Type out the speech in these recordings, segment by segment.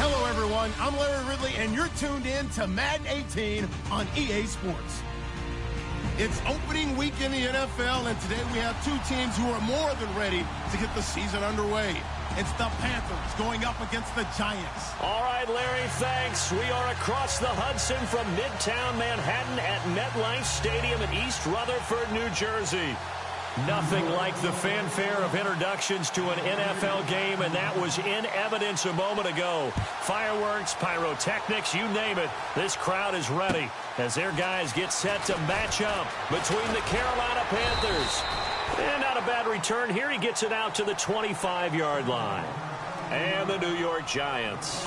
Hello, everyone. I'm Larry Ridley, and you're tuned in to Madden 18 on EA Sports. It's opening week in the NFL, and today we have two teams who are more than ready to get the season underway. It's the Panthers going up against the Giants. All right, Larry, thanks. We are across the Hudson from Midtown Manhattan at MetLife Stadium in East Rutherford, New Jersey. Nothing like the fanfare of introductions to an NFL game, and that was in evidence a moment ago. Fireworks, pyrotechnics, you name it. This crowd is ready as their guys get set to match up between the Carolina Panthers. And not a bad return here. He gets it out to the 25-yard line. And the New York Giants.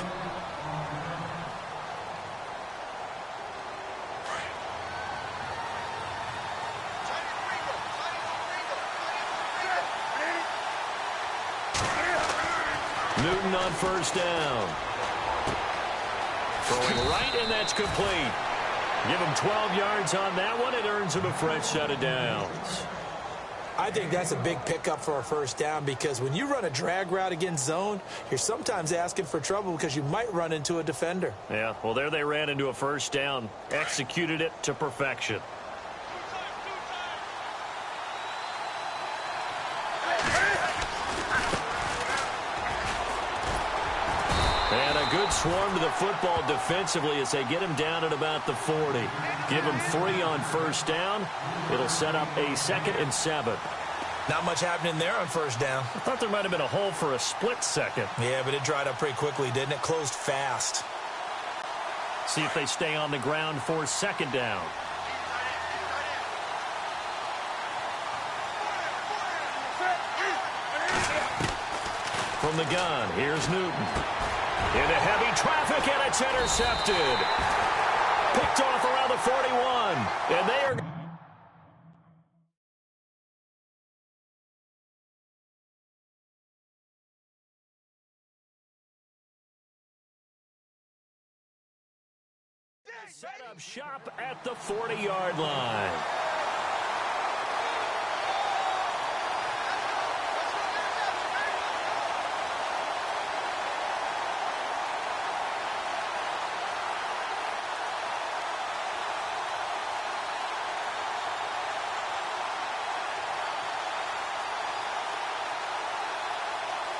Newton on first down. Throwing right, and that's complete. Give him 12 yards on that one. It earns him a fresh set of downs. I think that's a big pickup for a first down because when you run a drag route against zone, you're sometimes asking for trouble because you might run into a defender. Yeah, well, there they ran into a first down. Executed it to perfection. And a good swarm to the football defensively as they get him down at about the 40. Give him 3 on first down. It'll set up a 2nd and 7. Not much happening there on first down. I thought there might have been a hole for a split second. Yeah, but it dried up pretty quickly, didn't it? Closed fast. See if they stay on the ground for 2nd down. From the gun, here's Newton. Into heavy traffic, and it's intercepted. Picked off around the 41. And they are... set up shop at the 40-yard line.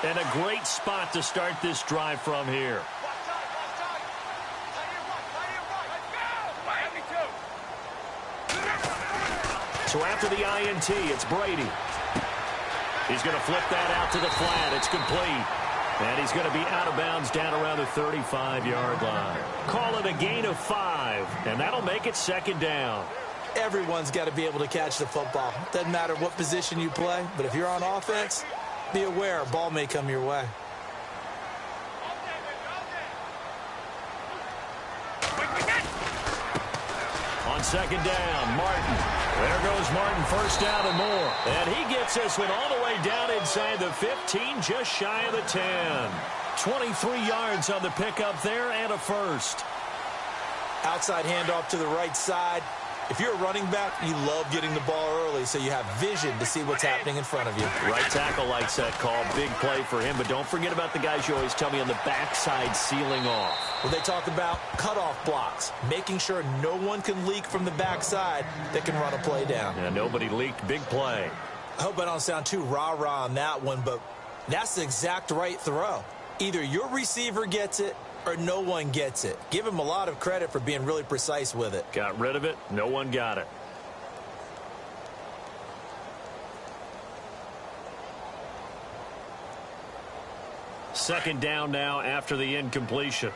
And a great spot to start this drive from here. So after the INT, it's Brady. He's going to flip that out to the flat. It's complete. And he's going to be out of bounds down around the 35-yard line. Call it a gain of 5, and that'll make it 2nd down. Everyone's got to be able to catch the football. Doesn't matter what position you play, but if you're on offense, be aware a ball may come your way. On 2nd down, Martin. There goes Martin, first down and more. And he gets this one all the way down inside the 15, just shy of the 10. 23 yards on the pickup there and a first. Outside handoff to the right side. If you're a running back, you love getting the ball early so you have vision to see what's happening in front of you. Right tackle likes that call. Big play for him, but don't forget about the guys you always tell me on the backside sealing off. Well, they talk about cutoff blocks, making sure no one can leak from the backside that can run a play down. Yeah, nobody leaked. Big play. I hope I don't sound too rah-rah on that one, but that's the exact right throw. Either your receiver gets it or no one gets it. Give him a lot of credit for being really precise with it. Got rid of it. No one got it. Second down now after the incompletion.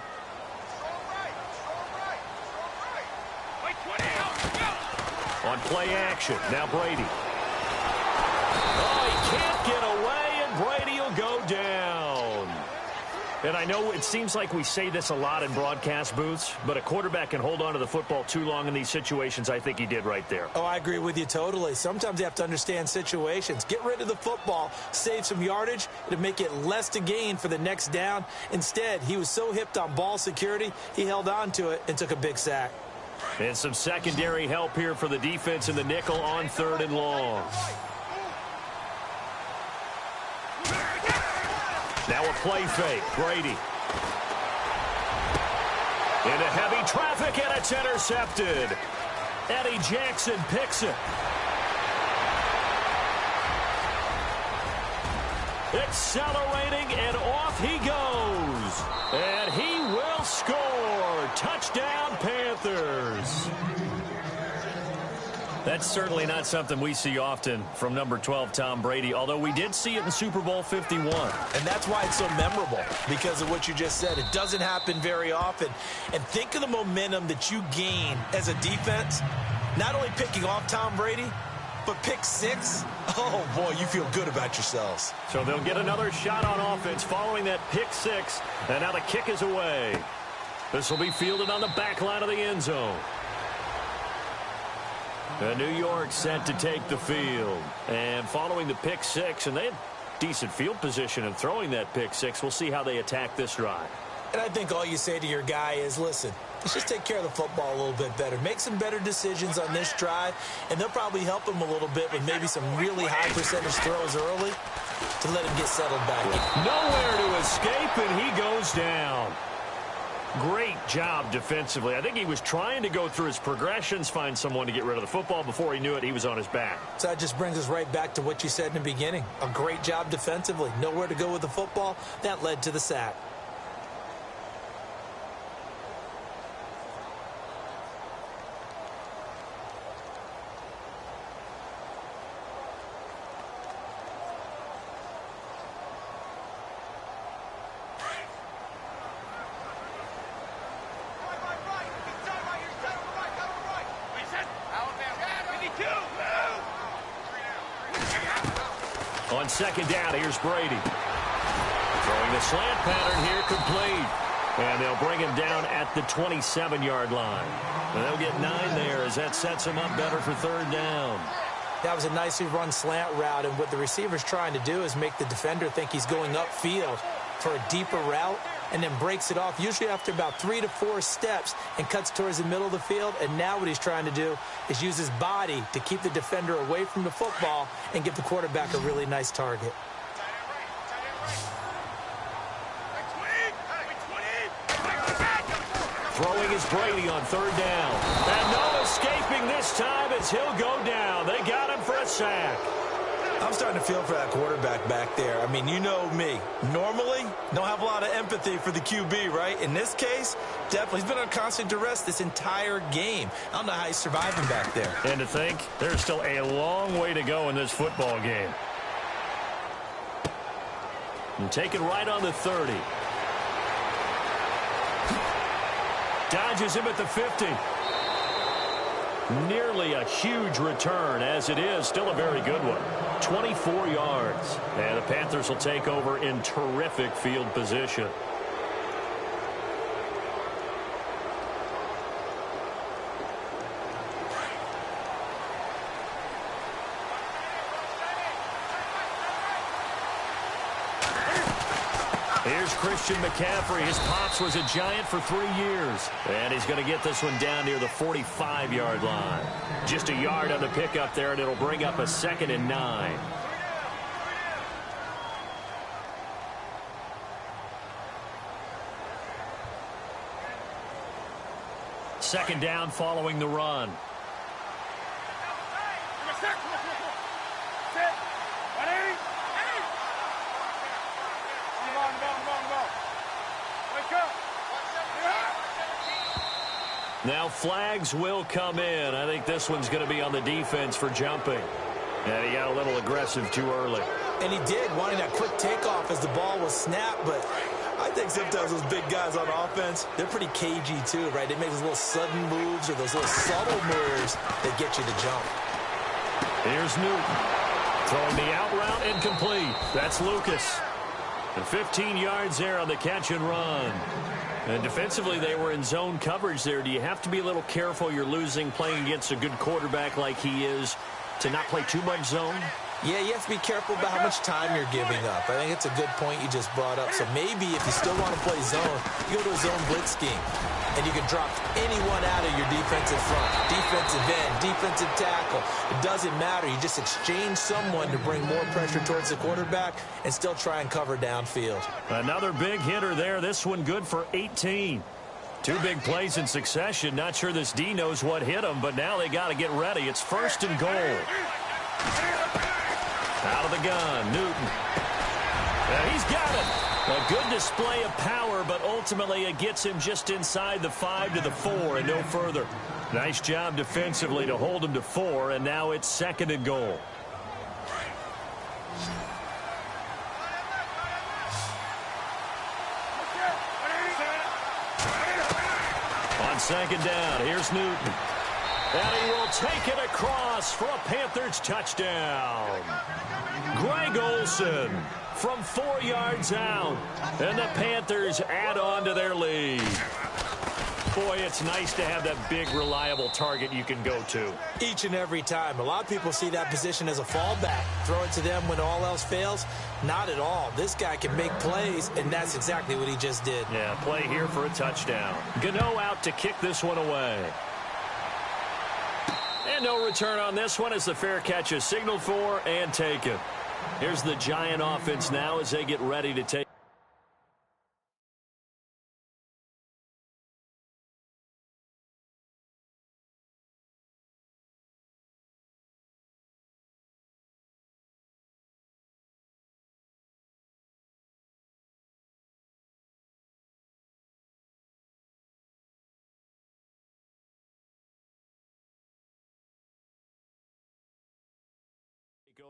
On play action. Now Brady. Oh, he can't get away, and Brady will go down. And I know it seems like we say this a lot in broadcast booths, but a quarterback can hold on to the football too long in these situations. I think he did right there. Oh, I agree with you totally. Sometimes you have to understand situations. Get rid of the football, save some yardage to make it less to gain for the next down. Instead, he was so hipped on ball security, he held on to it and took a big sack. And some secondary help here for the defense in the nickel on 3rd and long. Now a play fake. Brady. Into heavy traffic, and it's intercepted. Eddie Jackson picks it. Accelerating, and off he goes. And he will score. Touchdown, Panthers. That's certainly not something we see often from number 12, Tom Brady, although we did see it in Super Bowl 51. And that's why it's so memorable, because of what you just said. It doesn't happen very often. And think of the momentum that you gain as a defense, not only picking off Tom Brady, but pick six. Oh, boy, you feel good about yourselves. So they'll get another shot on offense following that pick six, and now the kick is away. This will be fielded on the back line of the end zone. And New York set to take the field. And following the pick six, and they had decent field position in throwing that pick six. We'll see how they attack this drive. And I think all you say to your guy is, listen, let's just take care of the football a little bit better. Make some better decisions on this drive, and they'll probably help him a little bit with maybe some really high percentage throws early to let him get settled back in. Nowhere to escape, and he goes down. Great job defensively. I think he was trying to go through his progressions, find someone to get rid of the football. Before he knew it, he was on his back. So that just brings us right back to what you said in the beginning. A great job defensively. Nowhere to go with the football. That led to the sack. On second down, here's Brady. Throwing the slant pattern here, complete. And they'll bring him down at the 27-yard line. And they'll get 9 there as that sets him up better for third down. That was a nicely run slant route, and what the receiver's trying to do is make the defender think he's going upfield for a deeper route, and then breaks it off, usually after about 3 to 4 steps, and cuts towards the middle of the field. And now what he's trying to do is use his body to keep the defender away from the football and give the quarterback a really nice target. Throwing is Brady on third down. And no escaping this time as he'll go down. They got him for a sack. I'm starting to feel for that quarterback back there. I mean, you know me. Normally, don't have a lot of empathy for the QB, right? In this case, definitely. He's been on constant duress this entire game. I don't know how he's surviving back there. And to think, there's still a long way to go in this football game. And take it right on the 30. Dodges him at the 50. Nearly a huge return, as it is still a very good one. 24 yards. And the Panthers will take over in terrific field position. Here's Christian McCaffrey. His pops was a Giant for 3 years. And he's going to get this one down near the 45-yard line. Just a yard on the pickup there, and it'll bring up a 2nd and 9. Second down following the run. Now flags will come in. I think this one's going to be on the defense for jumping. And he got a little aggressive too early. And he did, wanting that quick takeoff as the ball was snapped. But I think sometimes those big guys on offense, they're pretty cagey too, right? They make those little sudden moves or those little subtle moves that get you to jump. Here's Newton. Throwing the out route incomplete. That's Lucas. And 15 yards there on the catch and run. And defensively, they were in zone coverage there. Do you have to be a little careful? You're losing playing against a good quarterback like he is to not play too much zone? Yeah, you have to be careful about how much time you're giving up. I think it's a good point you just brought up. So maybe if you still want to play zone, you go to a zone blitz scheme. And you can drop anyone out of your defensive front, defensive end, defensive tackle. It doesn't matter. You just exchange someone to bring more pressure towards the quarterback and still try and cover downfield. Another big hitter there. This one good for 18. Two big plays in succession. Not sure this D knows what hit him, but now they got to get ready. It's 1st and goal. Out of the gun, Newton. And he's got it. A good display of power, but ultimately it gets him just inside the 5 to the 4 and no further. Nice job defensively to hold him to 4, and now it's 2nd and goal. On 2nd down, here's Newton. And he will take it across for a Panthers touchdown. Greg Olsen from 4 yards out. And the Panthers add on to their lead. Boy, it's nice to have that big, reliable target you can go to. Each and every time. A lot of people see that position as a fallback. Throw it to them when all else fails. Not at all. This guy can make plays, and that's exactly what he just did. Yeah, play here for a touchdown. Gano out to kick this one away. And no return on this one as the fair catch is signaled for and taken. Here's the Giant offense now as they get ready to take.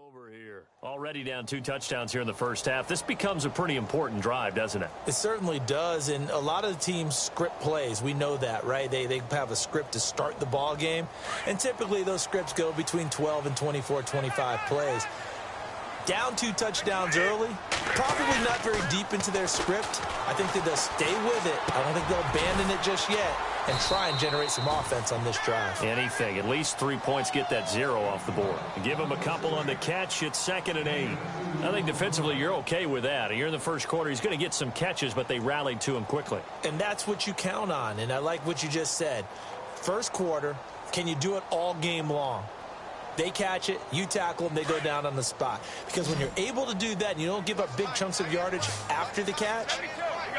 Over here. Already down 2 touchdowns here in the first half. This becomes a pretty important drive, doesn't it? It certainly does, and a lot of the teams script plays. We know that, right? They have a script to start the ball game, and typically those scripts go between 12 and 24, 25 plays. Down 2 touchdowns early, probably not very deep into their script. I think that they'll stay with it. I don't think they'll abandon it just yet and try and generate some offense on this drive. Anything. At least 3 points, get that 0 off the board. Give them a couple on the catch. It's 2nd and 8. I think defensively you're okay with that. You're in the first quarter. He's going to get some catches, but they rallied to him quickly. And that's what you count on, and I like what you just said. First quarter, can you do it all game long? They catch it, you tackle them, they go down on the spot. Because when you're able to do that and you don't give up big chunks of yardage after the catch,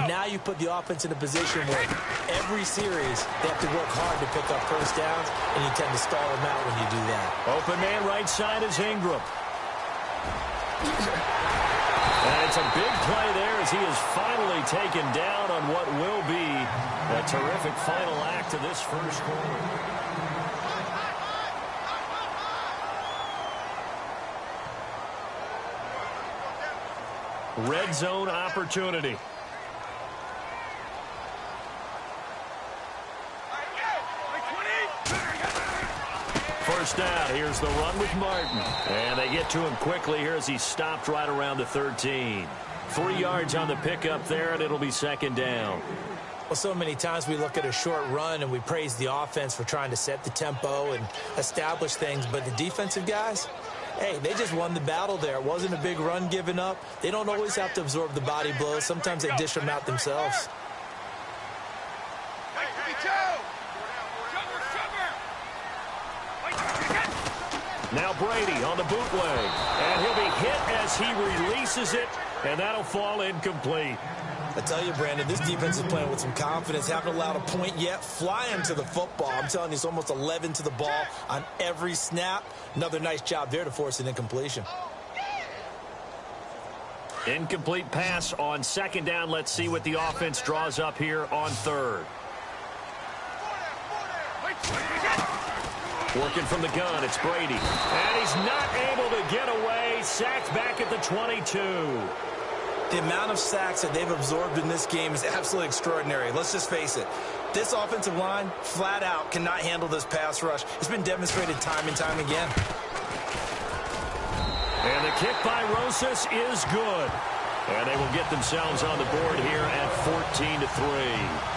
now you put the offense in a position where every series they have to work hard to pick up first downs, and you tend to stall them out when you do that. Open man right side is Ingram. And it's a big play there as he is finally taken down on what will be a terrific final act of this first quarter. Red zone opportunity. First down. Here's the run with Martin. And they get to him quickly here as he stopped right around the 13. 3 yards on the pickup there, and it'll be 2nd down. Well, so many times we look at a short run and we praise the offense for trying to set the tempo and establish things, but the defensive guys, hey, they just won the battle there. It wasn't a big run given up. They don't always have to absorb the body blows. Sometimes they dish them out themselves. Now Brady on the bootleg. And he'll be hit as he releases it, and that'll fall incomplete. I tell you, Brandon, this defense is playing with some confidence. Haven't allowed a point yet. Flying to the football. I'm telling you, it's almost 11 to the ball on every snap. Another nice job there to force an incompletion. Incomplete pass on 2nd down. Let's see what the offense draws up here on 3rd. Working from the gun, it's Brady. And he's not able to get away. Sacked back at the 22. The amount of sacks that they've absorbed in this game is absolutely extraordinary. Let's just face it. This offensive line, flat out, cannot handle this pass rush. It's been demonstrated time and time again. And the kick by Rosas is good. And they will get themselves on the board here at 14-3.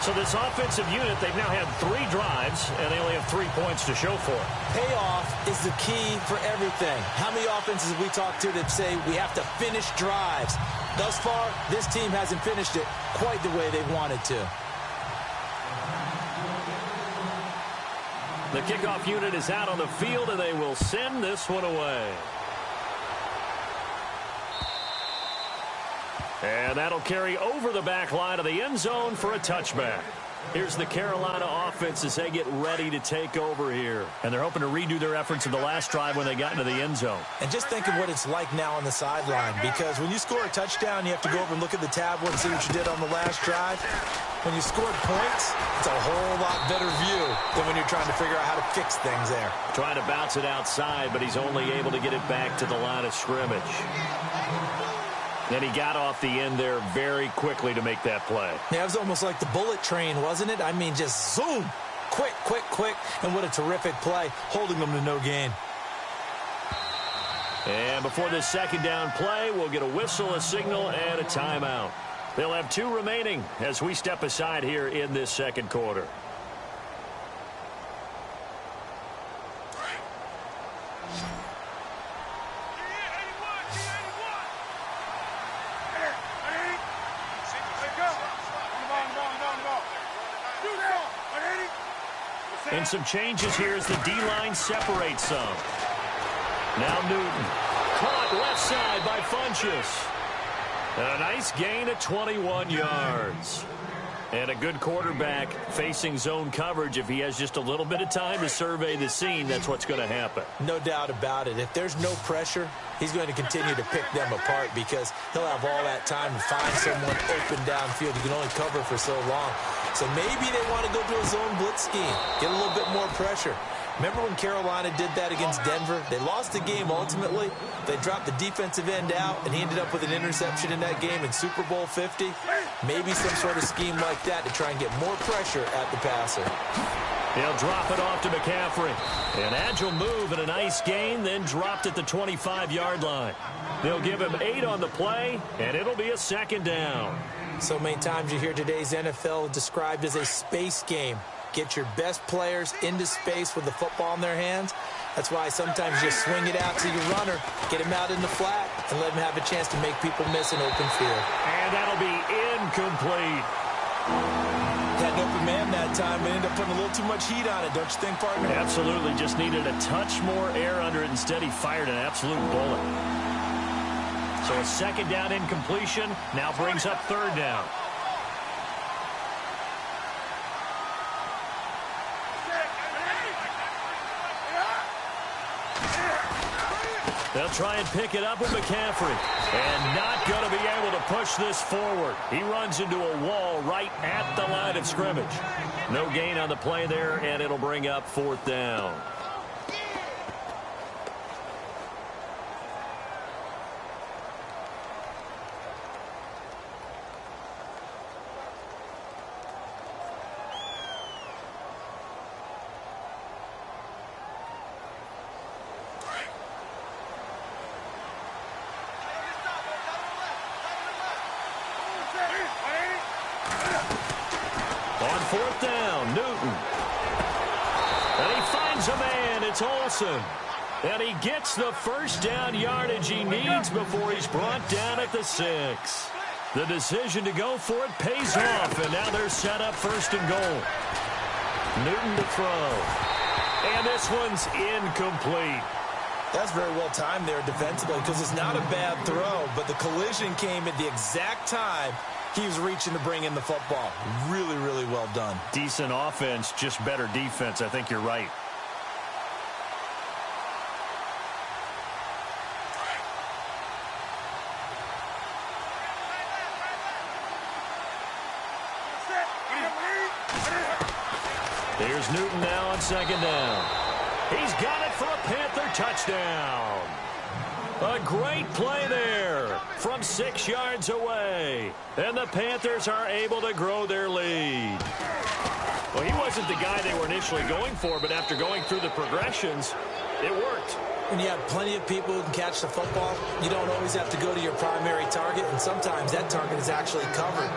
So this offensive unit, they've now had 3 drives, and they only have 3 points to show for it. Payoff is the key for everything. How many offenses have we talked to that say we have to finish drives? Thus far, this team hasn't finished it quite the way they wanted to. The kickoff unit is out on the field, and they will send this one away. And that'll carry over the back line of the end zone for a touchback. Here's the Carolina offense as they get ready to take over here. And they're hoping to redo their efforts in the last drive when they got into the end zone. And just think of what it's like now on the sideline, because when you score a touchdown, you have to go over and look at the tablet and see what you did on the last drive. When you scored points, it's a whole lot better view than when you're trying to figure out how to fix things there. Trying to bounce it outside, but he's only able to get it back to the line of scrimmage. And he got off the end there very quickly to make that play. Yeah, it was almost like the bullet train, wasn't it? I mean, just zoom. Quick, quick, quick. And what a terrific play, holding them to no gain. And before this second down play, we'll get a whistle, a signal, and a timeout. They'll have 2 remaining as we step aside here in this second quarter. And some changes here as the D-line separates some. Now Newton. Caught left side by Funchess. And a nice gain of 21 yards. And a good quarterback facing zone coverage. If he has just a little bit of time to survey the scene, that's what's going to happen. No doubt about it. If there's no pressure, he's going to continue to pick them apart because he'll have all that time to find someone open downfield. He can only cover for so long. So maybe they want to go to a zone blitz scheme, get a little bit more pressure. Remember when Carolina did that against Denver? They lost the game ultimately. They dropped the defensive end out, and he ended up with an interception in that game in Super Bowl 50. Maybe some sort of scheme like that to try and get more pressure at the passer. He'll drop it off to McCaffrey. An agile move and a nice gain, then dropped at the 25-yard line. They'll give him 8 on the play, and it'll be a second down. So many times you hear today's NFL described as a space game. Get your best players into space with the football in their hands. That's why sometimes you swing it out to your runner, get him out in the flat, and let him have a chance to make people miss an open field. And that'll be incomplete. Had an open man that time, but ended up putting a little too much heat on it, don't you think, partner? Absolutely. Just needed a touch more air under it. Instead, he fired an absolute bullet. So a second down incompletion now brings up third down. They'll try and pick it up with McCaffrey. And not going to be able to push this forward. He runs into a wall right at the line of scrimmage. No gain on the play there, and it'll bring up fourth down. On fourth down, Newton. And he finds a man. It's Olsen. And he gets the first down yardage he needs before he's brought down at the 6. The decision to go for it pays off, and now they're set up first and goal. Newton to throw. And this one's incomplete. That's very well timed there defensively because it's not a bad throw, but the collision came at the exact time he was reaching to bring in the football. Really, really well done. Decent offense, just better defense. I think you're right. Here's Newton now on second down. He's got it for a Panther touchdown. A great play there from 6 yards away. And the Panthers are able to grow their lead. Well, he wasn't the guy they were initially going for, but after going through the progressions, it worked. When you have plenty of people who can catch the football, you don't always have to go to your primary target, and sometimes that target is actually covered.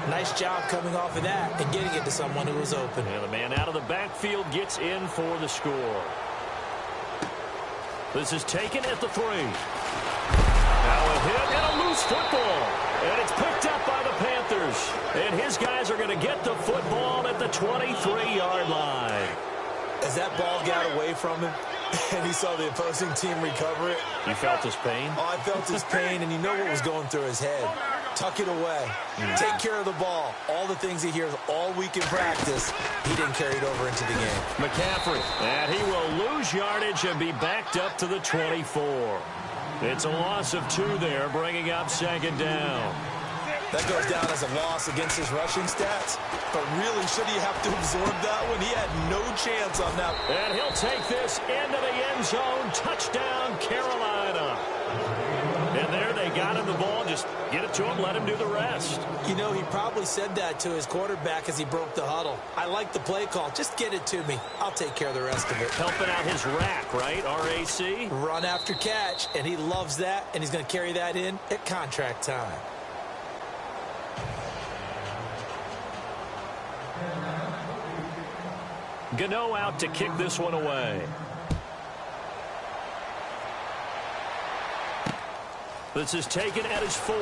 Nice job coming off of that and getting it to someone who was open. And the man out of the backfield gets in for the score. This is taken at the 3. Now a hit and a loose football. And it's picked up by the Panthers. And his guys are going to get the football at the 23-yard line. As that ball got away from him, and he saw the opposing team recover it. You felt his pain? Oh, I felt his pain, and you know what was going through his head. tuck it away, take care of the ball. All the things he hears all week in practice, he didn't carry it over into the game. McCaffrey, and he will lose yardage and be backed up to the 24. It's a loss of 2 there, bringing up second down. That goes down as a loss against his rushing stats. But really, should he have to absorb that one? He had no chance on that. And he'll take this into the end zone. Touchdown, Carolina. And there they got him the ball. Just get it to him, let him do the rest. You know, he probably said that to his quarterback as he broke the huddle. I like the play call. Just get it to me. I'll take care of the rest of it. Helping out his rack, right? RAC? Run after catch, and he loves that, and he's going to carry that in at contract time. Gano out to kick this one away. This is taken at his 4.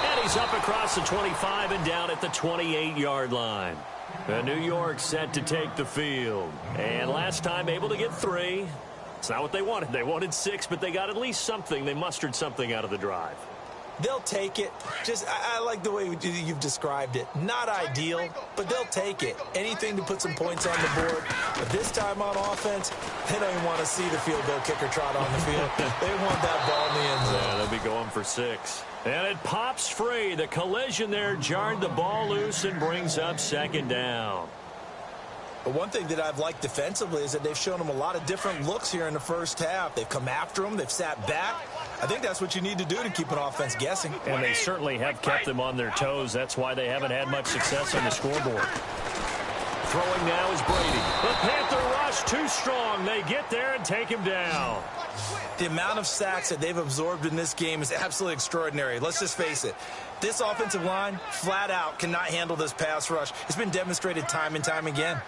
And he's up across the 25 and down at the 28-yard line. And New York set to take the field. And last time able to get 3. It's not what they wanted. They wanted 6, but they got at least something. They mustered something out of the drive. They'll take it. I like the way you've described it. Not ideal, but they'll take it. Anything to put some points on the board. But this time on offense, they don't even want to see the field goal kicker trot on the field. They want that ball in the end zone. Yeah, they'll be going for 6. And it pops free. The collision there jarred the ball loose and brings up second down. But one thing that I've liked defensively is that they've shown them a lot of different looks here in the first half. They've come after them. They've sat back. I think that's what you need to do to keep an offense guessing. And they certainly have kept them on their toes. That's why they haven't had much success on the scoreboard. Throwing now is Brady. The Panther rush too strong. They get there and take him down. The amount of sacks that they've absorbed in this game is absolutely extraordinary. Let's just face it. This offensive line, flat out, cannot handle this pass rush. It's been demonstrated time and time again.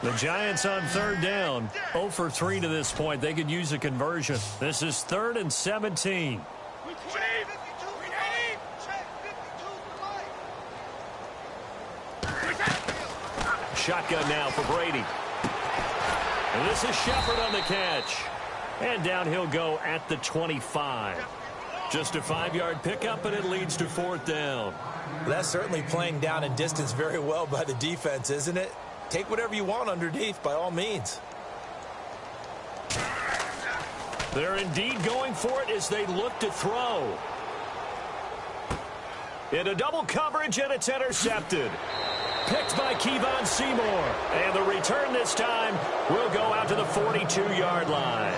The Giants on third down. 0 for 3 to this point. They could use a conversion. This is 3rd and 17. Shotgun now for Brady. And this is Shepard on the catch. And down he'll go at the 25. Just a 5-yard pickup, and it leads to 4th down. That's certainly playing down and distance very well by the defense, isn't it? Take whatever you want underneath, by all means. They're indeed going for it as they look to throw. Into double coverage, and it's intercepted. Picked by Kevon Seymour. And the return this time will go out to the 42-yard line.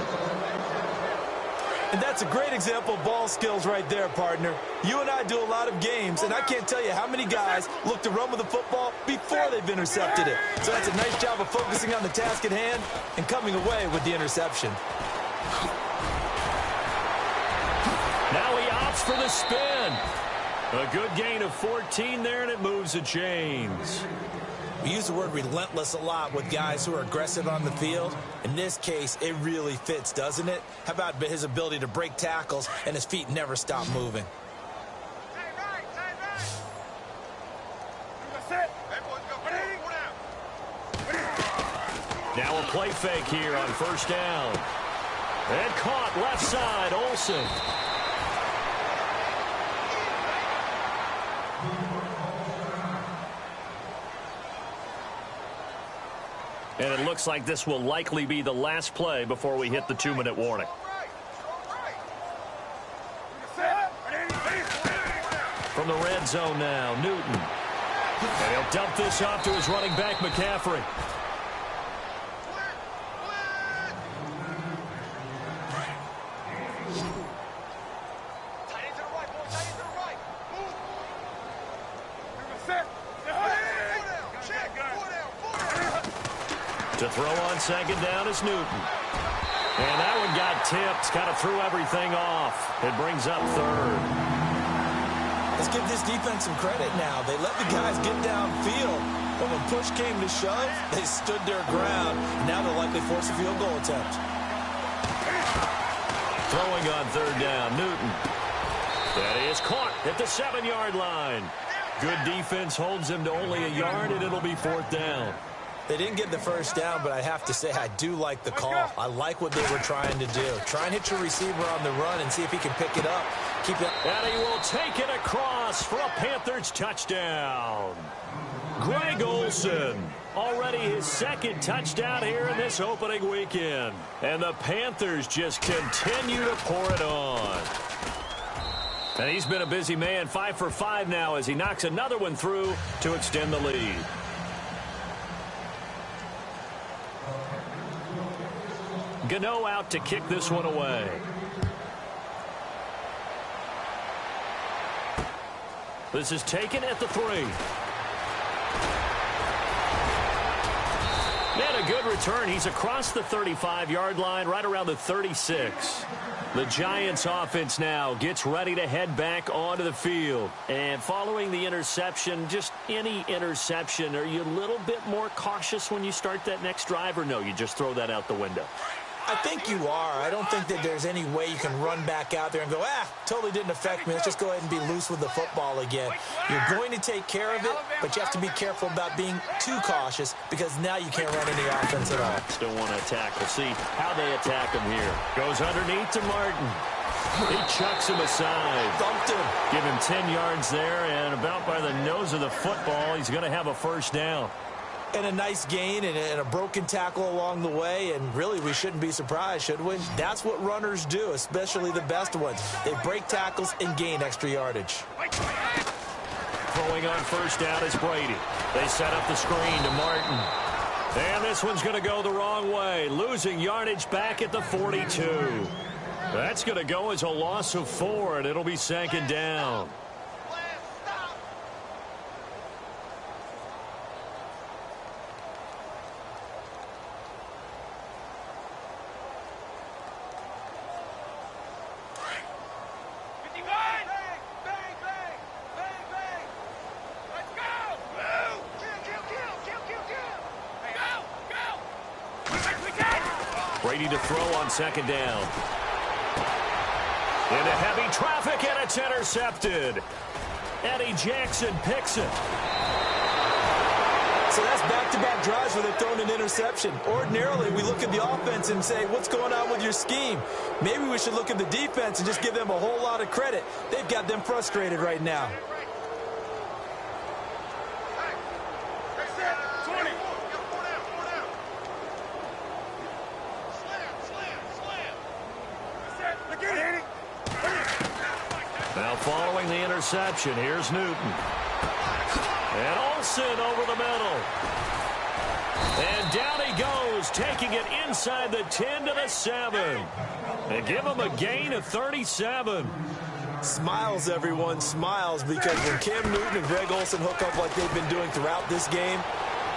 And that's a great example of ball skills right there, partner. You and I do a lot of games, and I can't tell you how many guys look to run with the football before they've intercepted it. So that's a nice job of focusing on the task at hand and coming away with the interception. Now he opts for the spin. A good gain of 14 there, and it moves the chains. We use the word relentless a lot with guys who are aggressive on the field. In this case, it really fits, doesn't it? How about his ability to break tackles and his feet never stop moving? Now a play fake here on first down. And caught left side, Olsen. And it looks like this will likely be the last play before we hit the 2-minute warning. From the red zone now, Newton. And he'll dump this off to his running back, McCaffrey. To throw on second down is Newton. And that one got tipped. Kind of threw everything off. It brings up 3rd. Let's give this defense some credit now. They let the guys get downfield. But when push came to shove, they stood their ground. Now they'll likely force a field goal attempt. Throwing on 3rd down, Newton. That is caught at the 7-yard line. Good defense holds him to only a yard, and it'll be 4th down. They didn't get the first down, but I have to say I do like the call. I like what they were trying to do. Try and hit your receiver on the run and see if he can pick it up. Keep it. And he will take it across for a Panthers touchdown. Greg Olsen, already his second touchdown here in this opening weekend. And the Panthers just continue to pour it on. And he's been a busy man, 5 for 5 now as he knocks another one through to extend the lead. Gano out to kick this one away. This is taken at the 3. And a good return. He's across the 35-yard line, right around the 36. The Giants offense now gets ready to head back onto the field. And following the interception, just any interception, are you a little bit more cautious when you start that next drive, or no, you just throw that out the window? I think you are. I don't think that there's any way you can run back out there and go, totally didn't affect me. Let's just go ahead and be loose with the football again. You're going to take care of it, but you have to be careful about being too cautious because now you can't run any offense at all. Still want to attack. We'll see how they attack him here. Goes underneath to Martin. He chucks him aside. Thumped him. Give him 10 yards there, and about by the nose of the football, he's going to have a first down. And a nice gain and a broken tackle along the way, and really we shouldn't be surprised, should we? That's what runners do, especially the best ones. They break tackles and gain extra yardage. Throwing on first down is Brady. They set up the screen to Martin. And this one's going to go the wrong way, losing yardage back at the 42. That's going to go as a loss of 4, and it'll be second down. Brady to throw on second down. Into heavy traffic, and it's intercepted. Eddie Jackson picks it. So that's back-to-back drives where they've thrown an interception. Ordinarily, we look at the offense and say, what's going on with your scheme? Maybe we should look at the defense and just give them a whole lot of credit. They've got them frustrated right now. Now following the interception, here's Newton. And Olsen over the middle. And down he goes, taking it inside the 10 to the 7. And give him a gain of 37. Smiles, everyone, smiles, because when Cam Newton and Greg Olsen hook up like they've been doing throughout this game,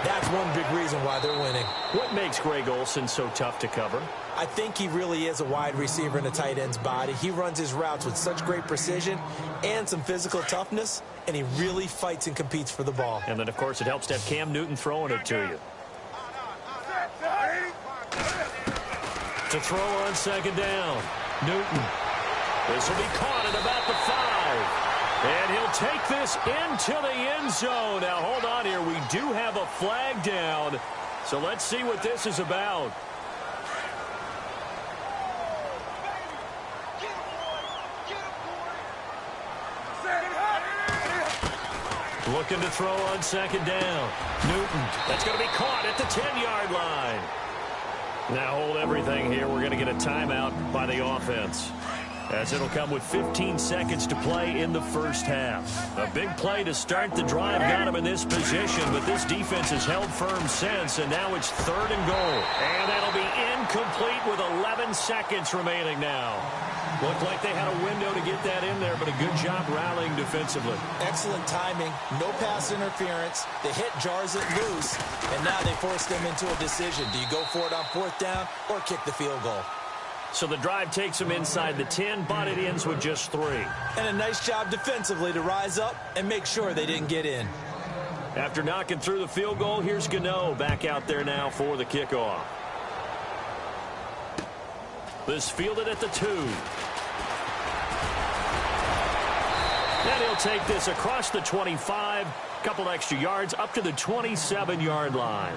that's one big reason why they're winning. What makes Greg Olsen so tough to cover? I think he really is a wide receiver in a tight end's body. He runs his routes with such great precision and some physical toughness, and he really fights and competes for the ball. And then, of course, it helps to have Cam Newton throwing it to you. To throw on second down, Newton. This will be caught at about the 5. And he'll take this into the end zone. Now, hold on here. We do have a flag down. So let's see what this is about. Looking to throw on second down. Newton. That's going to be caught at the 10-yard line. Now hold everything here. We're going to get a timeout by the offense, as it'll come with 15 seconds to play in the first half. A big play to start the drive got him in this position, but this defense has held firm since, and now it's 3rd and goal. And that'll be incomplete with 11 seconds remaining now. Looked like they had a window to get that in there, but a good job rallying defensively. Excellent timing, no pass interference. The hit jars it loose, and now they force them into a decision. Do you go for it on 4th down or kick the field goal? So the drive takes them inside the 10, but it ends with just 3. And a nice job defensively to rise up and make sure they didn't get in. After knocking through the field goal, here's Gano back out there now for the kickoff. This fielded at the 2. And he'll take this across the 25, couple extra yards up to the 27-yard line.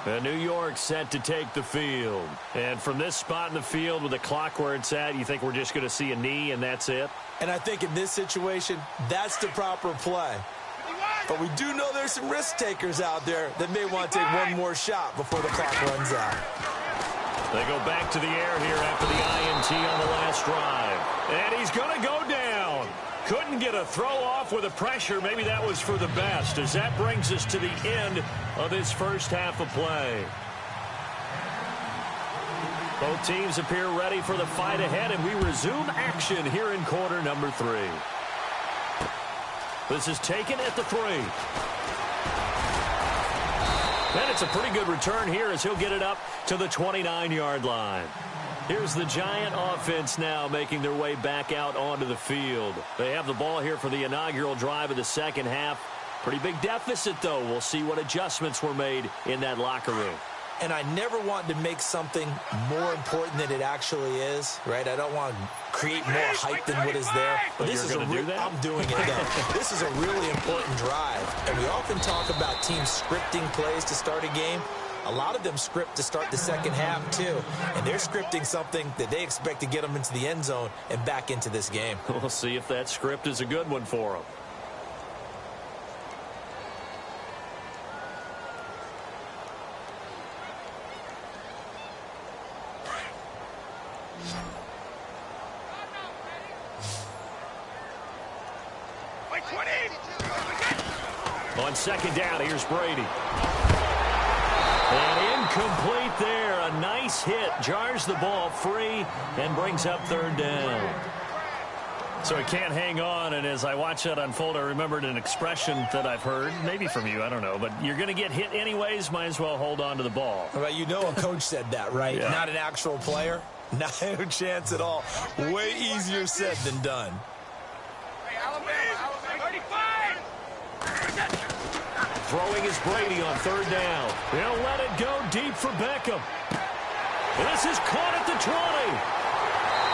And New York set to take the field. And from this spot in the field with the clock where it's at, you think we're just going to see a knee and that's it? And I think in this situation, that's the proper play. But we do know there's some risk takers out there that may want to take one more shot before the clock runs out. They go back to the air here after the INT on the last drive. And he's going to go down. Couldn't get a throw off with the pressure. Maybe that was for the best, as that brings us to the end of this first half of play. Both teams appear ready for the fight ahead, and we resume action here in quarter number 3. This is taken at the 3. And it's a pretty good return here as he'll get it up to the 29-yard line. Here's the Giant offense now making their way back out onto the field. They have the ball here for the inaugural drive of the second half. Pretty big deficit, though. We'll see what adjustments were made in that locker room. And I never want to make something more important than it actually is, right? I don't want to create more hype than what is there. But this is I'm doing it, though. This is a really important drive. And we often talk about teams scripting plays to start a game. A lot of them script to start the second half, too. And they're scripting something that they expect to get them into the end zone and back into this game. We'll see if that script is a good one for them. On second down, here's Brady. And incomplete there. A nice hit. Jars the ball free and brings up third down. So he can't hang on, and as I watch that unfold, I remembered an expression that I've heard, maybe from you, I don't know, but you're going to get hit anyways, might as well hold on to the ball. Well, you know a coach said that, right? Yeah. Not an actual player. Not a chance at all. Way easier said than done. Throwing is Brady on third down. They'll let it go deep for Beckham. This is caught at the 20.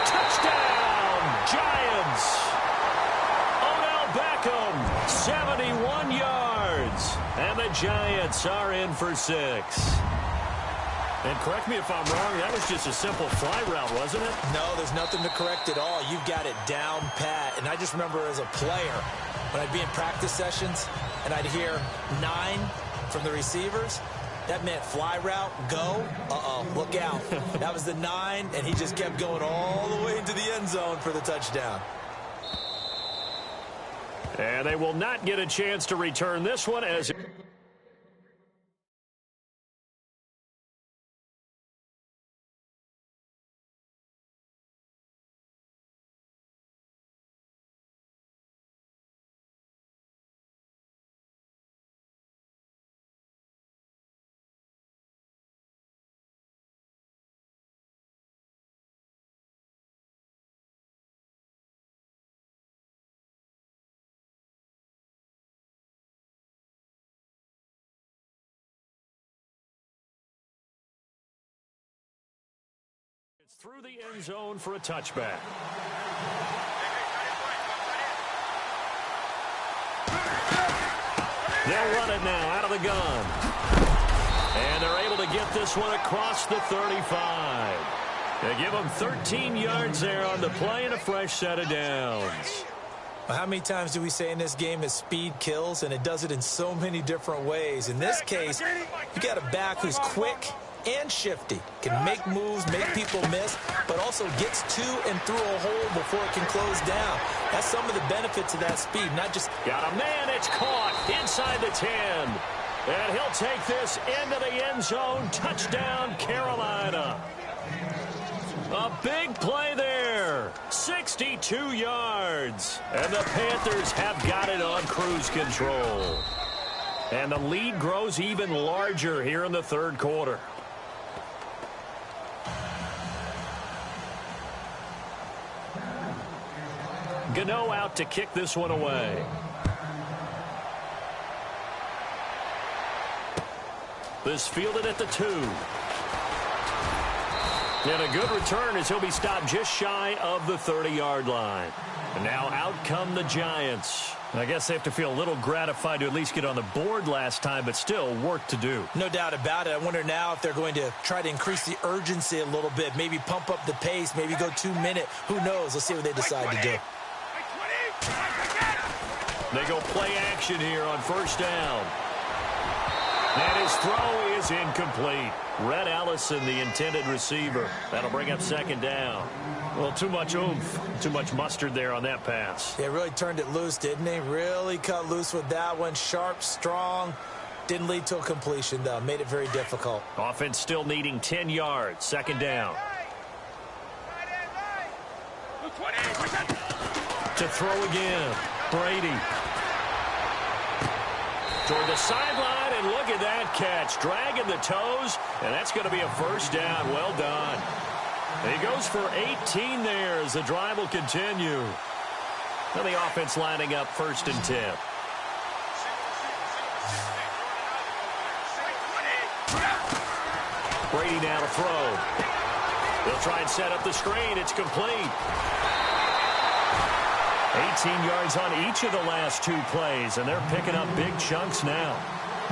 Touchdown, Giants. Odell Beckham, 71 yards. And the Giants are in for 6. And correct me if I'm wrong, that was just a simple fly route, wasn't it? No, there's nothing to correct at all. You've got it down pat. And I just remember as a player, when I'd be in practice sessions and I'd hear 9 from the receivers, that meant fly route, go, look out. That was the 9, and he just kept going all the way into the end zone for the touchdown. And they will not get a chance to return this one as... It's through the end zone for a touchback. They'll run it now out of the gun. And they're able to get this one across the 35. They give them 13 yards there on the play and a fresh set of downs. Well, how many times do we say in this game that speed kills, and it does it in so many different ways? In this case, you got a back who's quick and shifty, can make moves, make people miss, but also gets to and through a hole before it can close down. That's some of the benefits of that speed, not just... Got a man, it's caught inside the 10. And he'll take this into the end zone. Touchdown, Carolina. A big play there. 62 yards. And the Panthers have got it on cruise control. And the lead grows even larger here in the third quarter. Gano out to kick this one away. This fielded at the 2. And a good return as he'll be stopped just shy of the 30-yard line. And now out come the Giants. And I guess they have to feel a little gratified to at least get on the board last time, but still work to do. No doubt about it. I wonder now if they're going to try to increase the urgency a little bit, maybe pump up the pace, maybe go 2-minute. Who knows? Let's see what they decide to do. They go play action here on first down. And his throw is incomplete. Red Allison, the intended receiver. That'll bring up second down. Well, too much oomph, too much mustard there on that pass. They really turned it loose, didn't they? Really cut loose with that one. Sharp, strong. Didn't lead to a completion, though. Made it very difficult. Offense still needing 10 yards. Second down. To throw again. Brady. Toward the sideline, and look at that catch. Dragging the toes, and that's going to be a first down. Well done. He goes for 18 there as the drive will continue. And the offense lining up first and 10. Brady now to throw. They'll try and set up the screen. It's complete. 18 yards on each of the last two plays, and they're picking up big chunks now.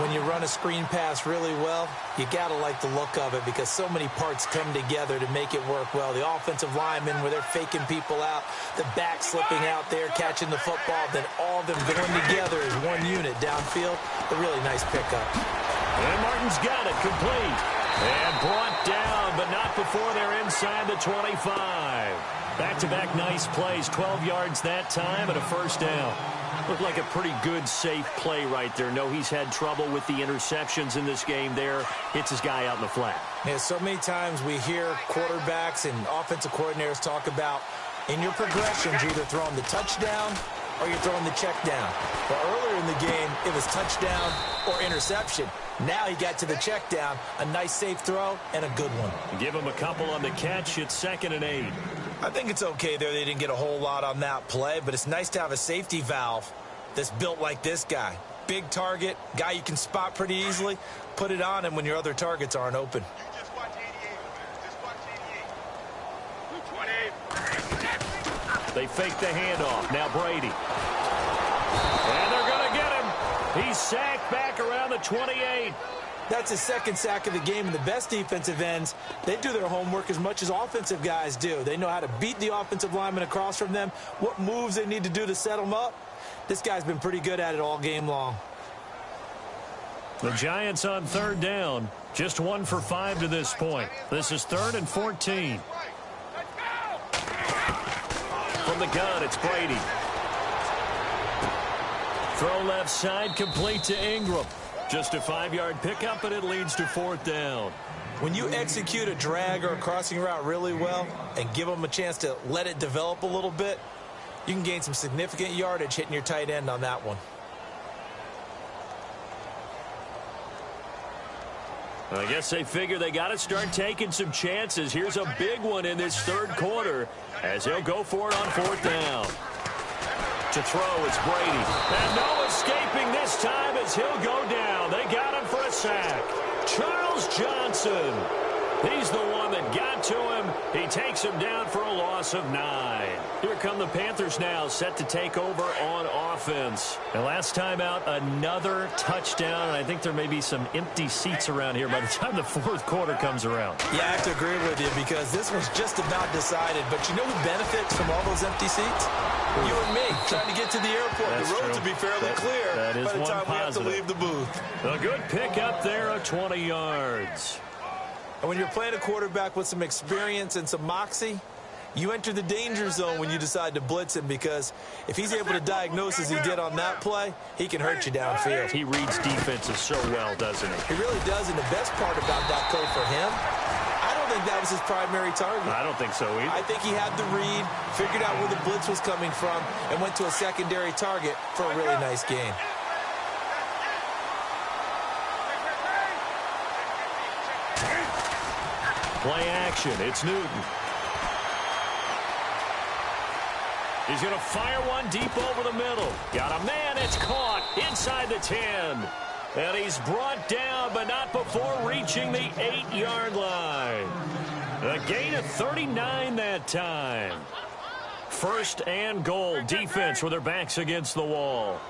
When you run a screen pass really well, you got to like the look of it because so many parts come together to make it work well. The offensive linemen, where they're faking people out, the back slipping out there, catching the football, then all of them going together as one unit downfield. A really nice pickup. And Martin's got it complete. And brought down, but not before they're inside the 25. Back-to-back nice plays, 12 yards that time and a first down. Looked like a pretty good, safe play right there. No, he's had trouble with the interceptions in this game there. Hits his guy out in the flat. Yeah, so many times we hear quarterbacks and offensive coordinators talk about in your progressions, you're either throwing the touchdown or you're throwing the check down. Well, earlier in the game, it was touchdown or interception. Now he got to the check down, a nice safe throw, and a good one. Give him a couple on the catch. It's 2nd and 8. I think it's okay there. They didn't get a whole lot on that play, but it's nice to have a safety valve that's built like this guy. Big target, guy you can spot pretty easily. Put it on him when your other targets aren't open. They fake the handoff. Now Brady. And they're going to get him. He's sacked back around the 28. That's his second sack of the game, and the best defensive ends, they do their homework as much as offensive guys do. They know how to beat the offensive lineman across from them, what moves they need to do to set them up. This guy's been pretty good at it all game long. The Giants on third down, just 1 for 5 to this point. This is 3rd and 14. From the gun, it's Brady. Throw left side, complete to Ingram. Just a 5-yard pickup, but it leads to 4th down. When you execute a drag or a crossing route really well and give them a chance to let it develop a little bit, you can gain some significant yardage hitting your tight end on that one. I guess they figure they got to start taking some chances. Here's a big one in this third quarter as he'll go for it on 4th down. To throw, it's Brady. And no escaping this time as he'll go down. They got him for a sack. Charles Johnson. He's the one that got to him. He takes him down for a loss of 9. Here come the Panthers now, set to take over on offense. And last time out, another touchdown. And I think there may be some empty seats around here by the time the 4th quarter comes around. Yeah, I have to agree with you because this was just about decided. But you know who benefits from all those empty seats? You and me, trying to get to the airport. That's the roads true. will be fairly clear that is by the one time positive. we have to leave the booth. A good pickup there of 20 yards. And when you're playing a quarterback with some experience and some moxie, you enter the danger zone when you decide to blitz him because if he's able to diagnose as he did on that play, he can hurt you downfield. He reads defenses so well, doesn't he? He really does, and the best part about that play for him, I don't think that was his primary target. I don't think so either. I think he had the read, figured out where the blitz was coming from, and went to a secondary target for a really nice gain. Play action. It's Newton. He's going to fire one deep over the middle. Got a man. It's caught inside the 10. And he's brought down, but not before reaching the 8-yard line. A gain of 39 that time. First and goal. Defense with their backs against the wall.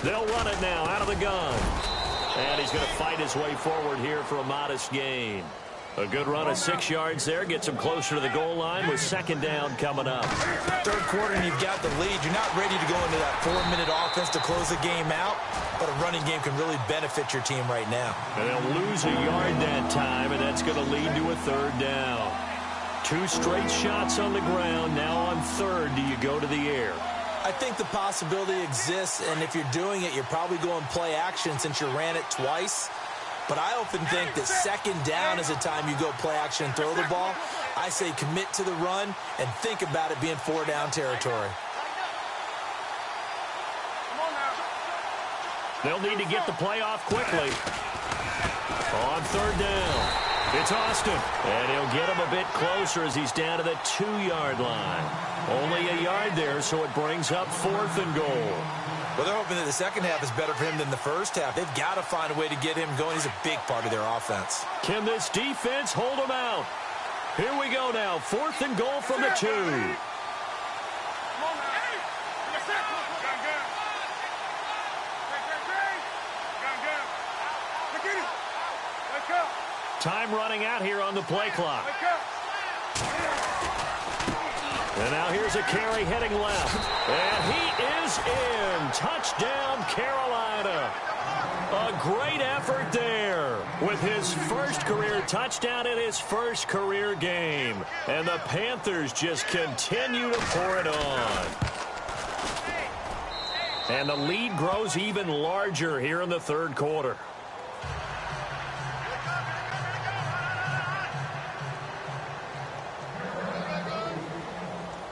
They'll run it now out of the gun. And he's going to fight his way forward here for a modest gain. A good run of 6 yards there. Gets him closer to the goal line with second down coming up. Third quarter and you've got the lead. You're not ready to go into that 4-minute offense to close the game out, but a running game can really benefit your team right now. And they'll lose a yard that time, and that's going to lead to a third down. 2 straight shots on the ground. Now on third, do you go to the air? I think the possibility exists, and if you're doing it, you're probably going play action since you ran it twice. But I often think that second down is the time you go play action and throw the ball. I say commit to the run and think about it being 4-down territory. They'll need to get the play off quickly. On third down, it's Austin. And he'll get him a bit closer as he's down to the 2-yard line. Only a yard there, so it brings up 4th and goal. Well, they're hoping that the second half is better for him than the first half. They've got to find a way to get him going. He's a big part of their offense. Can this defense hold him out? Here we go now. 4th and goal from the 2. Time running out here on the play clock. And now here's a carry heading left. And he is in. Touchdown, Carolina. A great effort there with his first career touchdown in his first career game. And the Panthers just continue to pour it on. And the lead grows even larger here in the third quarter.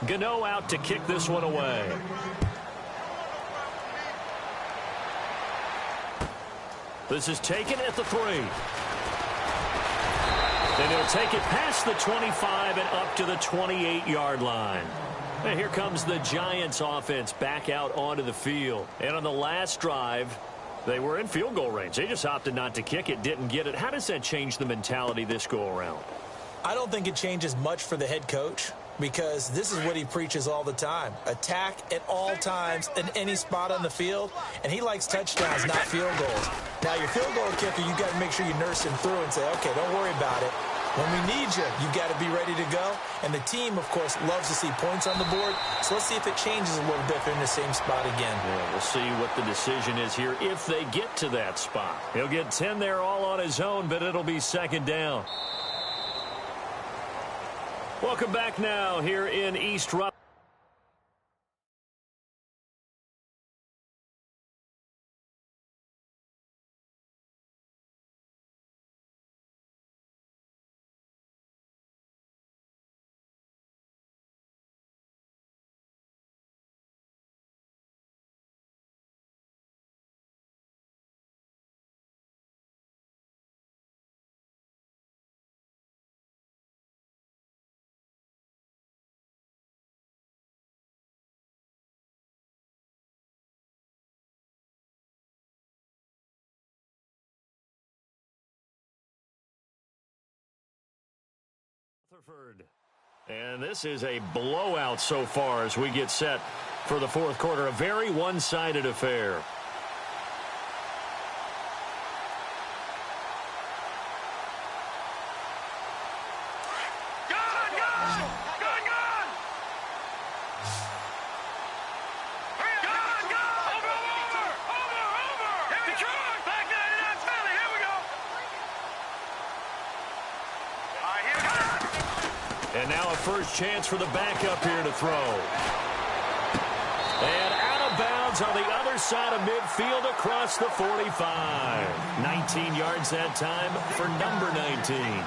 Gano out to kick this one away. This is taken at the 3. And he'll take it past the 25 and up to the 28-yard line. And here comes the Giants offense back out onto the field. And on the last drive, they were in field goal range. They just opted not to kick it, didn't get it. How does that change the mentality this go around? I don't think it changes much for the head coach, because this is what he preaches all the time. Attack at all times in any spot on the field, and he likes touchdowns, not field goals. Now, your field goal kicker, you've got to make sure you nurse him through and say, okay, don't worry about it. When we need you, you've got to be ready to go. And the team, of course, loves to see points on the board. So let's see if it changes a little bit if they're in the same spot again. Yeah, we'll see what the decision is here if they get to that spot. He'll get 10 there all on his own, but it'll be second down. Welcome back now here in East Rutherford. And this is a blowout so far as we get set for the fourth quarter. A very one-sided affair. And now a first chance for the backup here to throw. And out of bounds on the other side of midfield across the 45. 19 yards that time for number 19.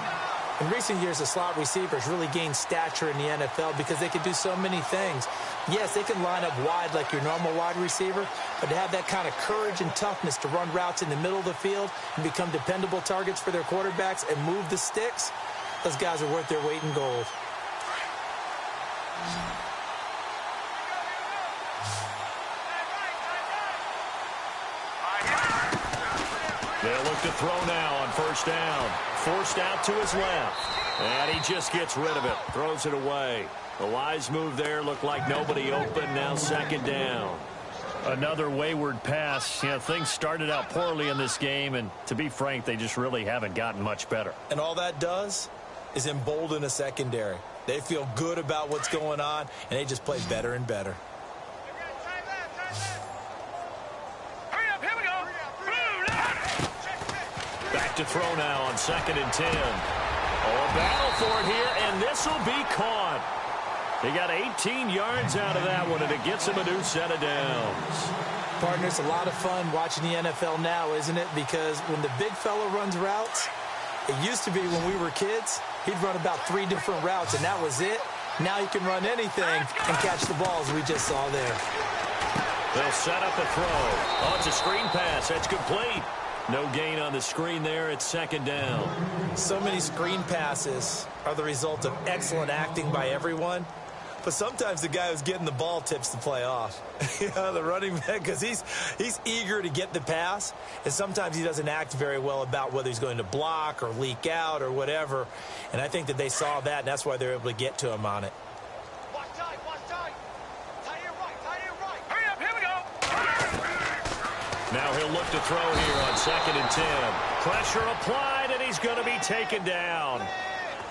In recent years, the slot receivers really gained stature in the NFL because they can do so many things. Yes, they can line up wide like your normal wide receiver, but to have that kind of courage and toughness to run routes in the middle of the field and become dependable targets for their quarterbacks and move the sticks, those guys are worth their weight in gold. They'll look to throw now on first down. Forced out to his left. And he just gets rid of it. Throws it away. The wise move there. Looked like nobody open. Now second down. Another wayward pass. You know, things started out poorly in this game, and to be frank, they just really haven't gotten much better. And all that does is embolden a secondary. They feel good about what's going on, and they just play better and better. Back to throw now on 2nd and 10. Oh, a battle for it here, and this will be caught. He got 18 yards out of that one, and it gets him a new set of downs. Partner, it's a lot of fun watching the NFL now, isn't it? Because when the big fella runs routes, it used to be when we were kids, he'd run about 3 different routes, and that was it. Now he can run anything and catch the balls we just saw there. They'll set up a throw. Oh, it's a screen pass. That's complete. No gain on the screen there. It's second down. So many screen passes are the result of excellent acting by everyone. But sometimes the guy who's getting the ball tips the play off. The running back, because he's eager to get the pass, and sometimes he doesn't act very well about whether he's going to block or leak out or whatever. And I think that they saw that, and that's why they're able to get to him on it. Watch tight, watch tight. Tight end right. Hurry up, here we go. Now he'll look to throw here on 2nd and 10. Pressure applied, and he's going to be taken down.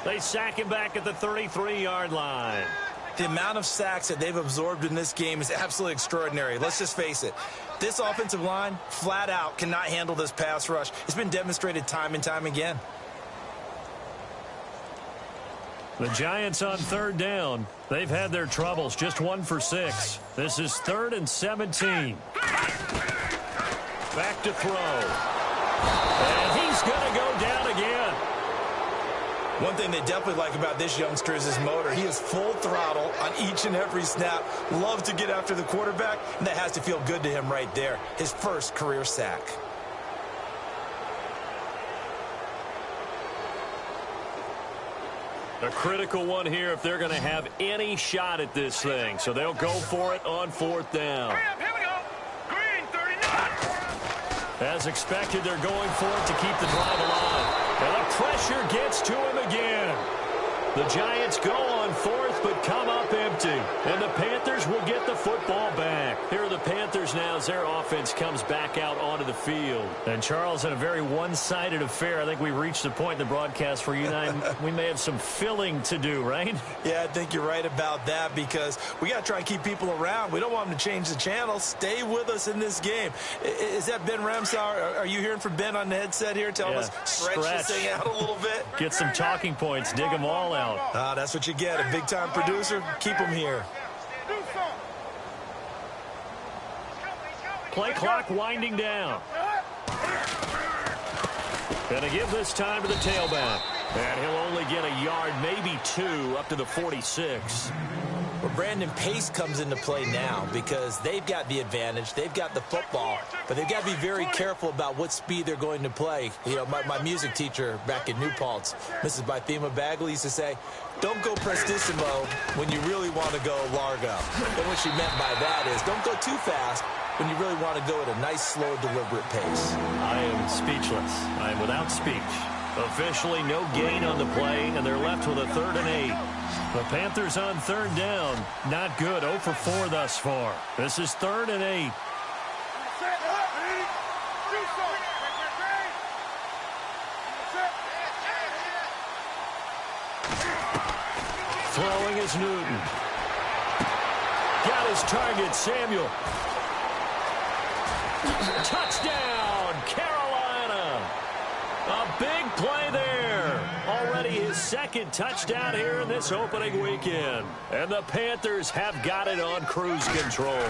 They sack him back at the 33-yard line. The amount of sacks that they've absorbed in this game is absolutely extraordinary. Let's just face it. This offensive line, flat out, cannot handle this pass rush. It's been demonstrated time and time again. The Giants on 3rd down. They've had their troubles, just 1 for 6. This is 3rd and 17. Back to throw. And he's going to go down again. One thing they definitely like about this youngster is his motor. He is full throttle on each and every snap. Loves to get after the quarterback, and that has to feel good to him right there. His first career sack. A critical one here if they're going to have any shot at this thing. So they'll go for it on 4th down. Hurry up, here we go. Green, 39. As expected, they're going for it to keep the drive alive. And the pressure gets to him again. The Giants go on 4th, but come up empty. And the Panthers will get the football back. Here are the Panthers now as their offense comes back out onto the field. And Charles, in a very one-sided affair, I think we reached the point in the broadcast where you and I, we may have some filling to do, right? Yeah, I think you're right about that because we got to try and keep people around. We don't want them to change the channel. Stay with us in this game. Is that Ben Ramsauer? Are you hearing from Ben on the headset here telling us stretch this thing out a little bit? Get some talking points. Dig them all out. That's what you get. A big-time producer. Keep him here. Play clock winding down. Gonna give this time to the tailback. And he'll only get a yard, maybe 2, up to the 46. Well, Brandon, pace comes into play now because they've got the advantage. They've got the football, but they've got to be very careful about what speed they're going to play. You know, my music teacher back in New Paltz, Mrs. Bythema Bagley, used to say, don't go prestissimo when you really want to go largo. And what she meant by that is don't go too fast when you really want to go at a nice, slow, deliberate pace. I am speechless. I am without speech. Officially no gain on the play, and they're left with a 3rd and 8. The Panthers on 3rd down. Not good. 0 for 4 thus far. This is 3rd and 8. Throwing is Newton. Got his target, Samuel. Touchdown, Carolina. A big play there. Already his 2nd touchdown here in this opening weekend. And the Panthers have got it on cruise control.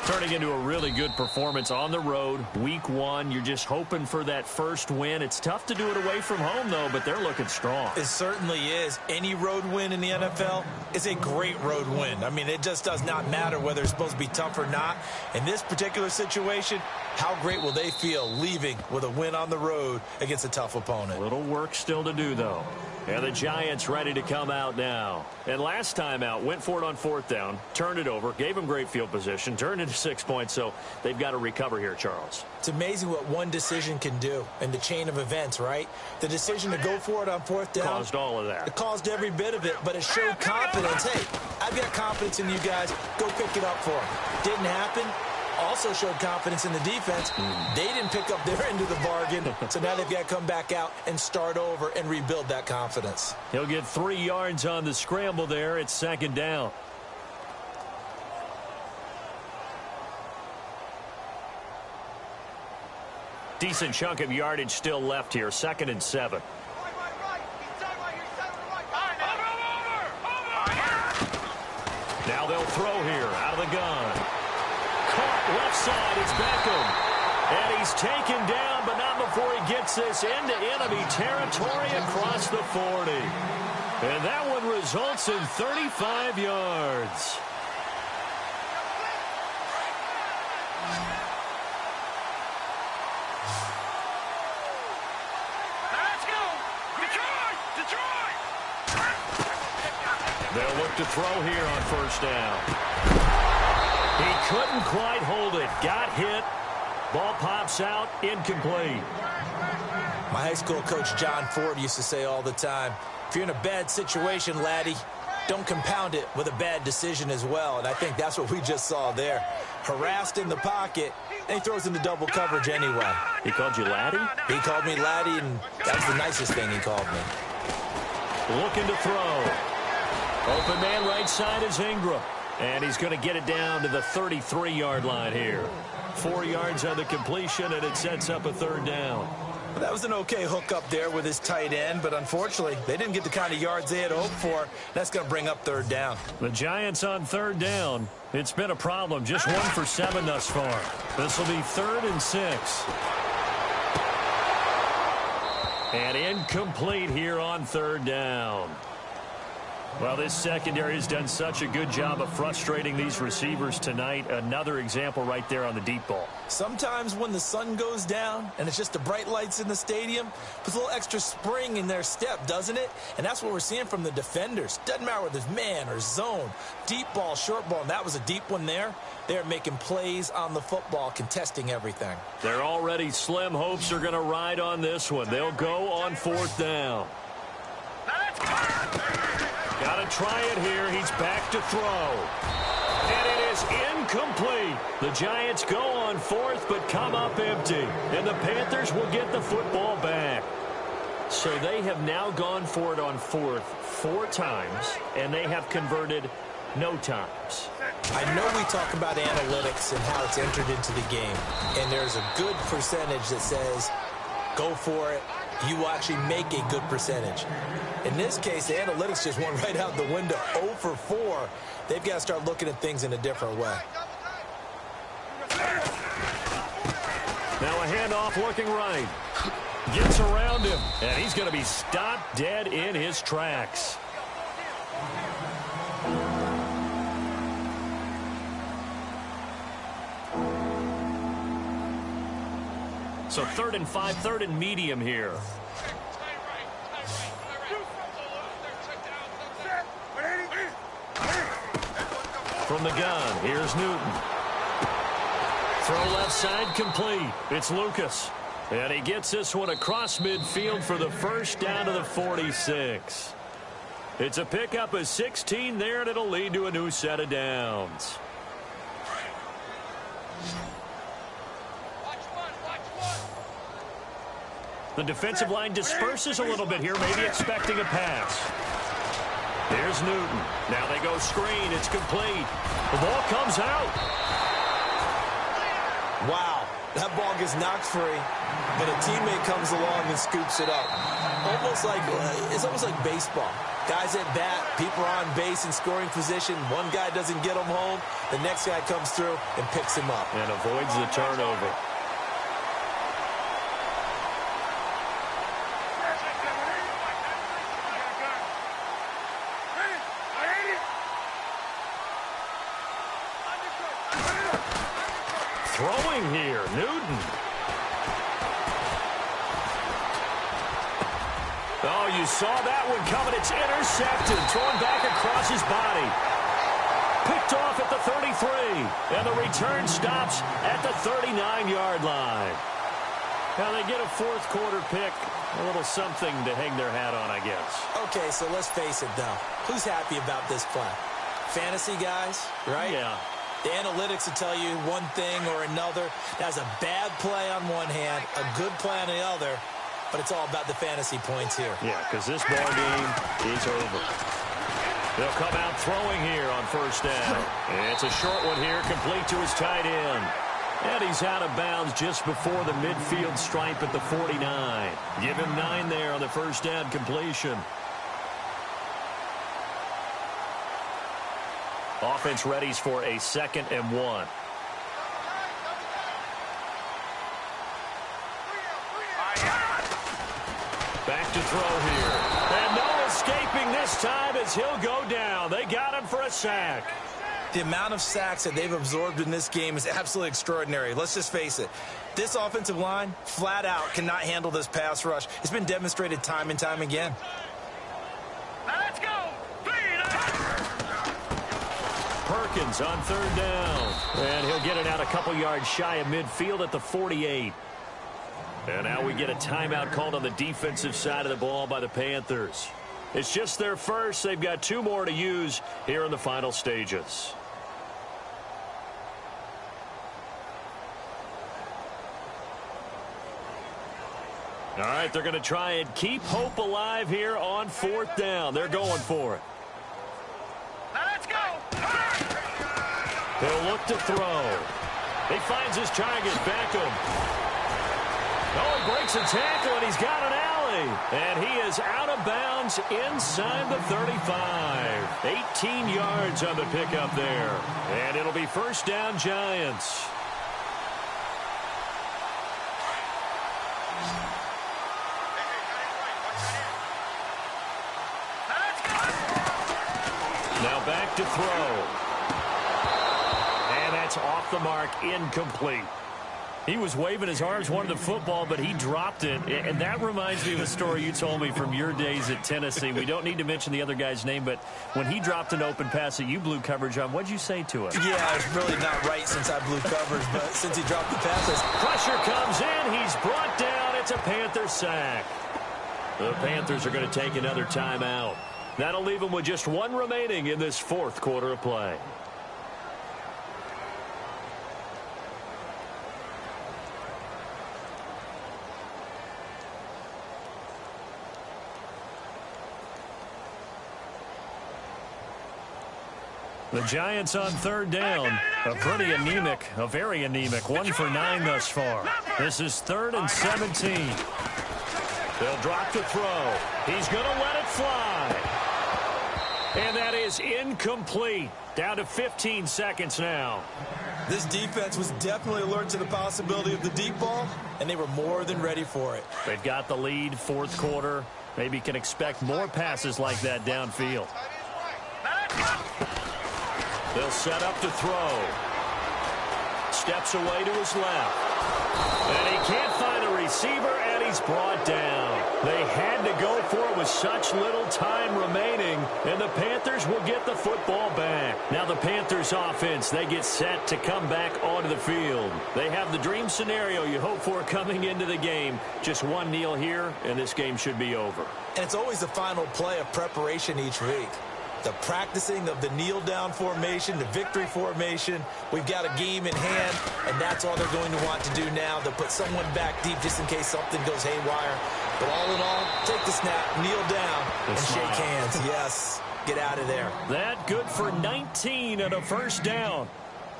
Turning into a really good performance on the road. Week 1, you're just hoping for that first win. It's tough to do it away from home, though, but they're looking strong. It certainly is. Any road win in the NFL is a great road win. I mean, it just does not matter whether it's supposed to be tough or not. In this particular situation, how great will they feel leaving with a win on the road against a tough opponent? Little work still to do, though. And the Giants ready to come out now. And last time out, went for it on 4th down, turned it over, gave them great field position, turned into 6 points, so they've got to recover here, Charles. It's amazing what one decision can do in the chain of events, right? The decision to go for it on 4th down. Caused all of that. It caused every bit of it, but it showed confidence. Hey, I've got confidence in you guys. Go pick it up for them. Didn't happen. Also showed confidence in the defense. They didn't pick up their end of the bargain, so now they've got to come back out and start over and rebuild that confidence. He'll get 3 yards on the scramble there. It's 2nd down. Decent chunk of yardage still left here. 2nd and 7. Now they'll throw here out of the gun. Caught left side. It's Beckham. And he's taken down, but not before he gets this into enemy territory across the 40. And that one results in 35 yards. Let's go! Detroit! Detroit! They'll look to throw here on 1st down. He couldn't quite hold it. Got hit. Ball pops out. Incomplete. My high school coach, John Ford, used to say all the time, if you're in a bad situation, laddie, don't compound it with a bad decision as well. And I think that's what we just saw there. Harassed in the pocket, and he throws into double coverage anyway. He called you laddie? He called me laddie, and that was the nicest thing he called me. Looking to throw. Open man right side is Ingram. And he's going to get it down to the 33-yard line here. 4 yards on the completion, and it sets up a 3rd down. That was an okay hook up there with his tight end, but unfortunately, they didn't get the kind of yards they had hoped for. That's going to bring up 3rd down. The Giants on 3rd down. It's been a problem. Just 1 for 7 thus far. This will be 3rd and 6. And incomplete here on 3rd down. Well, this secondary has done such a good job of frustrating these receivers tonight. Another example right there on the deep ball. Sometimes when the sun goes down and it's just the bright lights in the stadium, puts a little extra spring in their step, doesn't it? And that's what we're seeing from the defenders. Doesn't matter whether it's man or zone, deep ball, short ball, and that was a deep one there. They're making plays on the football, contesting everything. Their already slim hopes are going to ride on this one. They'll go on 4th down. Got to try it here. He's back to throw. And it is incomplete. The Giants go on 4th, but come up empty. And the Panthers will get the football back. So they have now gone for it on 4th 4 times, and they have converted no times. I know we talk about analytics and how it's entered into the game. And there's a good percentage that says, go for it. You actually make a good percentage. In this case, the analytics just went right out the window. 0 for 4. They've got to start looking at things in a different way. Now a handoff looking right. Gets around him, and he's going to be stopped dead in his tracks. So 3rd and 5, 3rd and medium here. From the gun, here's Newton. Throw left side complete. It's Lucas. And he gets this one across midfield for the 1st down to the 46. It's a pickup of 16 there, and it'll lead to a new set of downs. The defensive line disperses a little bit here, maybe expecting a pass. Here's Newton. Now they go screen. It's complete. The ball comes out. Wow, that ball gets knocked free, but a teammate comes along and scoops it up. It's almost like baseball. Guys at bat, people are on base in scoring position. One guy doesn't get them home. The next guy comes through and picks him up. And avoids the turnover. Throwing here, Newton. Oh, you saw that one coming. It's intercepted, thrown back across his body. Picked off at the 33, and the return stops at the 39-yard line. Now they get a fourth quarter pick, a little something to hang their hat on, I guess. Okay, so let's face it, though. Who's happy about this play? Fantasy guys, right? Yeah. The analytics will tell you one thing or another. That's a bad play on one hand, a good play on the other, but it's all about the fantasy points here. Yeah, because this ball game is over. They'll come out throwing here on first down. It's a short one here, complete to his tight end. And he's out of bounds just before the midfield stripe at the 49. Give him 9 there on the first down completion. Offense readies for a 2nd and 1. Back to throw here. And no escaping this time as he'll go down. They got him for a sack. The amount of sacks that they've absorbed in this game is absolutely extraordinary. Let's just face it. This offensive line, flat out, cannot handle this pass rush. It's been demonstrated time and time again. Let's go. Perkins on 3rd down. And he'll get it out a couple yards shy of midfield at the 48. And now we get a timeout called on the defensive side of the ball by the Panthers. It's just their first. They've got 2 more to use here in the final stages. All right, they're going to try and keep hope alive here on 4th down. They're going for it. Let's go. He'll look to throw. He finds his target, Beckham. Oh, he breaks a tackle, and he's got an alley. And he is out of bounds inside the 35. 18 yards on the pickup there. And it'll be first down, Giants. Now back to throw. And that's off the mark, incomplete. He was waving his arms, wanted the football, but he dropped it. And that reminds me of a story you told me from your days at Tennessee. We don't need to mention the other guy's name, but when he dropped an open pass that you blew coverage on, what'd you say to him? Yeah, it's really not right since I blew coverage, but since he dropped the passes. Pressure comes in. He's brought down. It's a Panther sack. The Panthers are going to take another timeout. That'll leave them with just 1 remaining in this 4th quarter of play. The Giants on 3rd down. A very anemic. 1 for 9 thus far. This is 3rd and 17. They'll drop the throw. He's going to let it fly. And that is incomplete. Down to 15 seconds now. This defense was definitely alert to the possibility of the deep ball, and they were more than ready for it. They've got the lead, 4th quarter. Maybe can expect more passes like that downfield. They'll set up to throw. Steps away to his left. And he can't find a receiver, and he's brought down. They had to go for it with such little time remaining, and the Panthers will get the football back. Now the Panthers offense, they get set to come back onto the field. They have the dream scenario you hope for coming into the game. Just 1 kneel here, and this game should be over. And it's always the final play of preparation each week. The practicing of the kneel-down formation, the victory formation. We've got a game in hand, and that's all they're going to want to do now. They'll put someone back deep just in case something goes haywire. But all in all, take the snap, kneel down, and shake hands. Yes, get out of there. That good for 19 and a first down.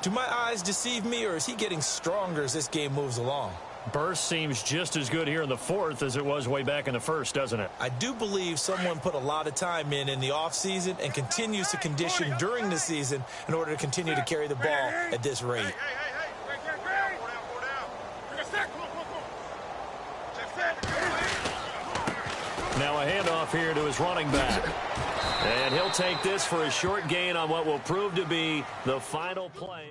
Do my eyes deceive me, or is he getting stronger as this game moves along? Burst seems just as good here in the 4th as it was way back in the 1st, doesn't it? I do believe someone put a lot of time in the offseason and continues to condition during the season in order to continue to carry the ball at this rate. Now a handoff here to his running back. And he'll take this for a short gain on what will prove to be the final play.